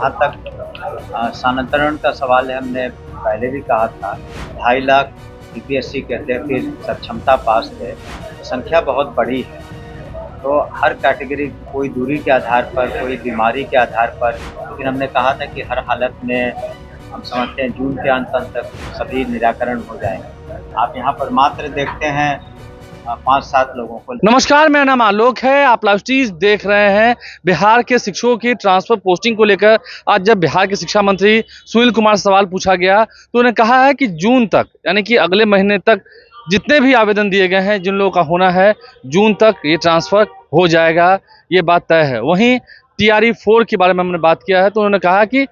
जहाँ तक स्थानांतरण का सवाल है, हमने पहले भी कहा था 2.5 लाख बीपीएससी के अभ्यर्थी सक्षमता पास थे, संख्या बहुत बड़ी है। तो हर कैटेगरी कोई दूरी के आधार पर, कोई बीमारी के आधार पर, लेकिन हमने कहा था कि हर हालत में हम समझते हैं जून के अंत तक सभी निराकरण हो जाएंगे। आप यहाँ पर मात्र देखते हैं 5-7 लोगों को। नमस्कार, मेरा नाम आलोक है। आप लाइव स्ट्रीम देख रहे हैं। बिहार के शिक्षकों की ट्रांसफर पोस्टिंग को लेकर आज जब बिहार के शिक्षा मंत्री सुनील कुमार से सवाल पूछा गया तो उन्होंने कहा है कि जून तक, यानी कि अगले महीने तक जितने भी आवेदन दिए गए हैं, जिन लोगों का होना है, जून तक ये ट्रांसफर हो जाएगा, ये बात तय है। वहीं टीआरई 4 के बारे में हमने बात किया है तो उन्होंने कहा कि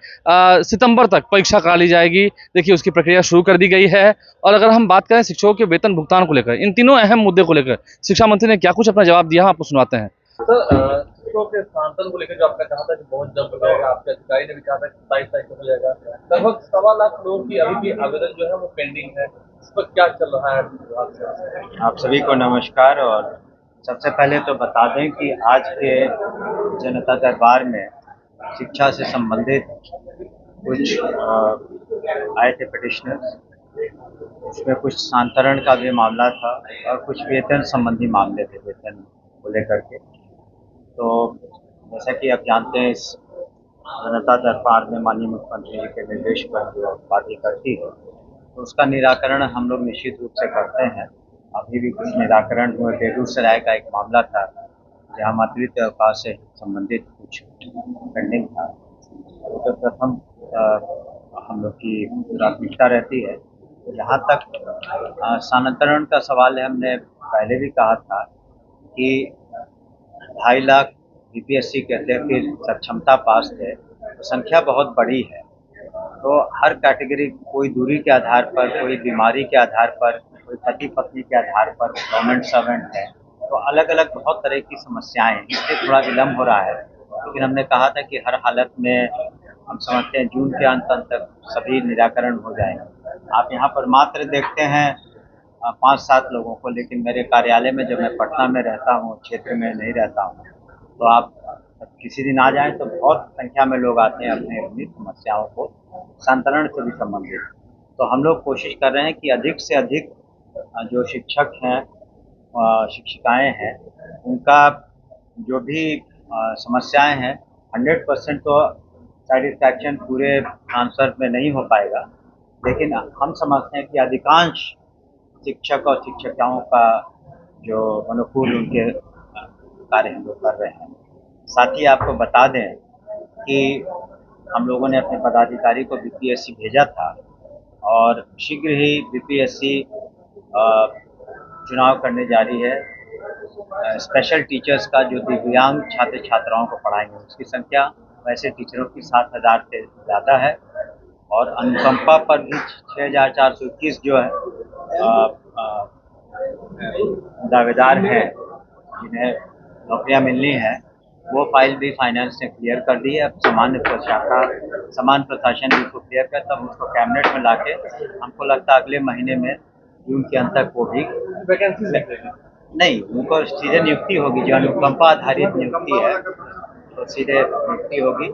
सितंबर तक परीक्षा करा ली जाएगी। देखिए, उसकी प्रक्रिया शुरू कर दी गई है। और अगर हम बात करें शिक्षकों के वेतन भुगतान को लेकर, इन तीनों अहम मुद्दे को लेकर शिक्षा मंत्री ने क्या कुछ अपना जवाब दिया, हम आपको सुनाते हैं। सर, शिक्षकों के स्थानांतरण को लेकर जो आपने कहा था कि बहुत जल्द हो जाएगा, आपके अधिकारी ने भी कहा था कि 27 तारीख को हो जाएगा। लगभग 1.25 लाख लोगों की अभी भी आवेदन जो है वो पेंडिंग है। इस पर क्या चल रहा है विभाग से? आप सभी को नमस्कार। और सबसे पहले तो बता दें कि आज के जनता दरबार में शिक्षा से संबंधित कुछ आए थे पिटिशनर्स। उसमें कुछ स्थानांतरण का भी मामला था और कुछ वेतन संबंधी मामले थे, वेतन को लेकर के। तो जैसा कि आप जानते हैं, इस जनता दरबार में माननीय मुख्यमंत्री जी के निर्देश पर जो बातें करती है तो उसका निराकरण हम लोग निश्चित रूप से करते हैं। अभी भी कुछ निराकरण हुए। बेगूसराय का एक मामला था जहाँ मातृत्व अवकाश से संबंधित कुछ पेंडिंग था। तो प्रथम हम लोग की प्राथमिकता रहती है। तो जहाँ तक स्थानांतरण का सवाल है, हमने पहले भी कहा था कि 2.5 लाख बीपीएससी के अभ्यर्थी सक्षमता पास थे, तो संख्या बहुत बड़ी है। तो हर कैटेगरी, कोई दूरी के आधार पर, कोई बीमारी के आधार पर, कोई पति पत्नी के आधार पर, गवर्नमेंट सर्वेंट है, तो अलग अलग बहुत तरह की समस्याएं हैं। इसलिए थोड़ा विलम्ब हो रहा है, लेकिन हमने कहा था कि हर हालत में हम समझते हैं जून के अंत तक सभी निराकरण हो जाएंगे। आप यहाँ पर मात्र देखते हैं 5-7 लोगों को, लेकिन मेरे कार्यालय में जब मैं पटना में रहता हूँ, क्षेत्र में नहीं रहता हूँ, तो आप किसी दिन आ जाएं तो बहुत संख्या में लोग आते हैं अपनी अपनी समस्याओं को स्थानांतरण से भी संबंधित। तो हम लोग कोशिश कर रहे हैं कि अधिक से अधिक जो शिक्षक हैं, शिक्षिकाएं हैं, उनका जो भी समस्याएं हैं 100% तो सेटिस्फैक्शन पूरे ट्रांसफर में नहीं हो पाएगा, लेकिन हम समझते हैं कि अधिकांश शिक्षक और शिक्षिकाओं का जो अनुकूल उनके कार्य हम लोग कर रहे हैं। साथ ही आपको बता दें कि हम लोगों ने अपने पदाधिकारी को बीपीएससी भेजा था और शीघ्र ही बीपीएससी चुनाव करने जा रही है। स्पेशल टीचर्स का जो दिव्यांग छात्र छात्राओं को पढ़ाएंगे, उसकी संख्या वैसे टीचरों की 7,000 से ज़्यादा है। और अनुकंपा पर भी 6,421 जो है दावेदार हैं जिन्हें नौकरियां मिलनी है, वो फाइल भी फाइनेंस ने क्लियर कर दी है। अब समान प्रशासन भी उसको क्लियर कर, तब उसको कैबिनेट में लाके हमको लगता है अगले महीने में जून के अंत तक वो भी वैकेंसी नहीं, उनको सीधे नियुक्ति होगी। जो अनुकंपा आधारित नियुक्ति है तो सीधे नियुक्ति होगी,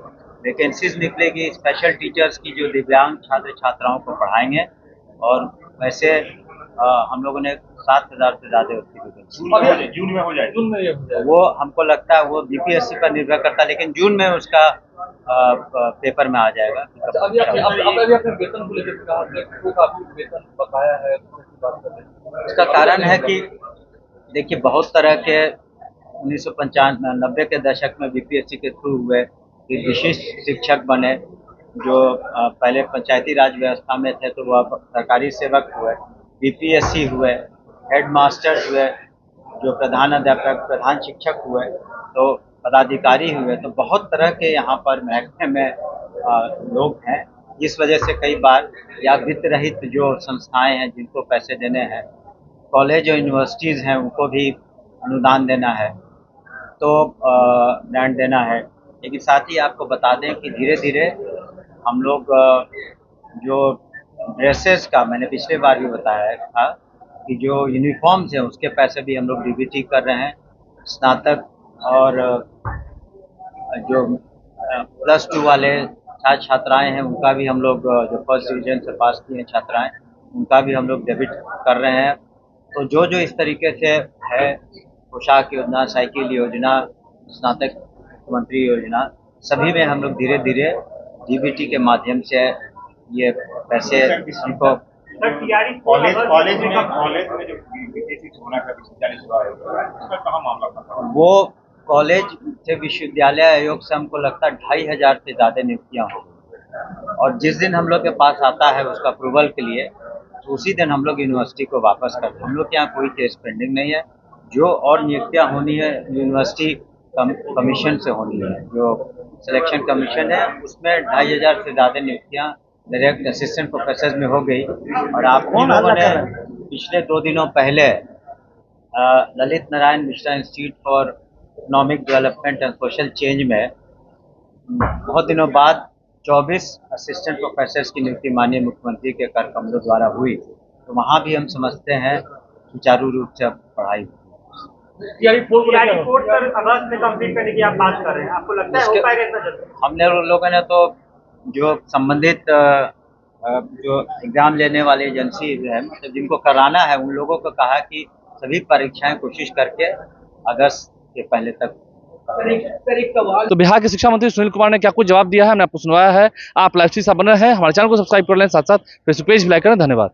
वैकेंसीज निकलेगी। स्पेशल टीचर्स की जो दिव्यांग छात्र छात्राओं को पढ़ाएंगे, और वैसे हम लोगों ने 7,000 से ज़्यादा उसकी वैकेंसी जून में हो जाए। वो हमको लगता है वो बीपीएससी पर निर्भर करता है, लेकिन जून में उसका पेपर में आ जाएगा। अभी आपने वेतन को लेकर कहा, शिक्षकों का भी वेतन बकाया है, बात कर रहे हैं। इसका कारण है कि देखिए, बहुत तरह के 1995-90 के दशक में बीपीएससी के थ्रू हुए कि विशिष्ट शिक्षक बने, जो पहले पंचायती राज व्यवस्था में थे तो वह सरकारी सेवक हुए, बीपीएससी हुए, हेड मास्टर्स हुए, जो प्रधान अध्यापक, प्रधान शिक्षक हुए, तो पदाधिकारी हुए। तो बहुत तरह के यहाँ पर महकमे में लोग हैं, जिस वजह से कई बार या वित्त रहित जो संस्थाएं हैं जिनको पैसे देने हैं, कॉलेज और यूनिवर्सिटीज़ हैं, उनको भी अनुदान देना है, तो ग्रांट देना है। लेकिन साथ ही आपको बता दें कि धीरे धीरे हम लोग जो ड्रेसेस का, मैंने पिछले बार भी बताया था कि जो यूनिफॉर्म्स हैं उसके पैसे भी हम लोग डीबीटी कर रहे हैं। स्नातक और जो +2 वाले छात्र छात्राएं हैं उनका भी हम लोग जो फर्स्ट डिवीजन से पास किए हैं छात्राएं, उनका भी हम लोग डेबिट कर रहे हैं। तो जो जो इस तरीके से है, पोशाक योजना, साइकिल योजना, स्नातक मुख्यमंत्री योजना, सभी में हम लोग धीरे धीरे डीबीटी के माध्यम से ये पैसे उनको कॉलेज में जो BTC होना का विश्वविद्यालय हुआ है, उसका कहाँ मामला था? वो कॉलेज से विश्वविद्यालय आयोग से हमको लगता है 2500 से ज़्यादा नियुक्तियाँ हो गई, और जिस दिन हम लोग के पास आता है उसका अप्रूवल के लिए, तो उसी दिन हम लोग यूनिवर्सिटी को वापस करते हैं। हम लोग के यहाँ कोई केस पेंडिंग नहीं है। जो और नियुक्तियाँ होनी है यूनिवर्सिटी कमीशन से होनी है, जो सिलेक्शन कमीशन है, उसमें 2500 से ज़्यादा नियुक्तियाँ डायरेक्ट असिस्टेंट प्रोफेसर में हो गई। और आप लोगों ने पिछले 2 दिनों पहले Lalit Narayan Mishra institute for economic development and social change में बहुत दिनों बाद 24 असिस्टेंट प्रोफेसर्स की नियुक्ति माननीय मुख्यमंत्री के कर कमलों द्वारा हुई। तो वहाँ भी हम समझते हैं सुचारू रूप से अब पढ़ाई रिपोर्ट सर अगस्त में कंप्लीट करने की आप बात कर रहे हैं, आपको लगता है हो पाएगा इतना जल्दी? हमने लोगों ने तो जो संबंधित जो एग्जाम लेने वाली एजेंसी है, मतलब जिनको कराना है, उन लोगों को कहा कि सभी परीक्षाएं कोशिश करके अगस्त के पहले तक। तो बिहार के शिक्षा मंत्री सुनील कुमार ने क्या कुछ जवाब दिया है, हमने आपको सुनवाया है। आप लाइव से बने हैं, हमारे चैनल को सब्सक्राइब कर लें, साथ साथ फेसबुक पेज भी लाइक करें। धन्यवाद।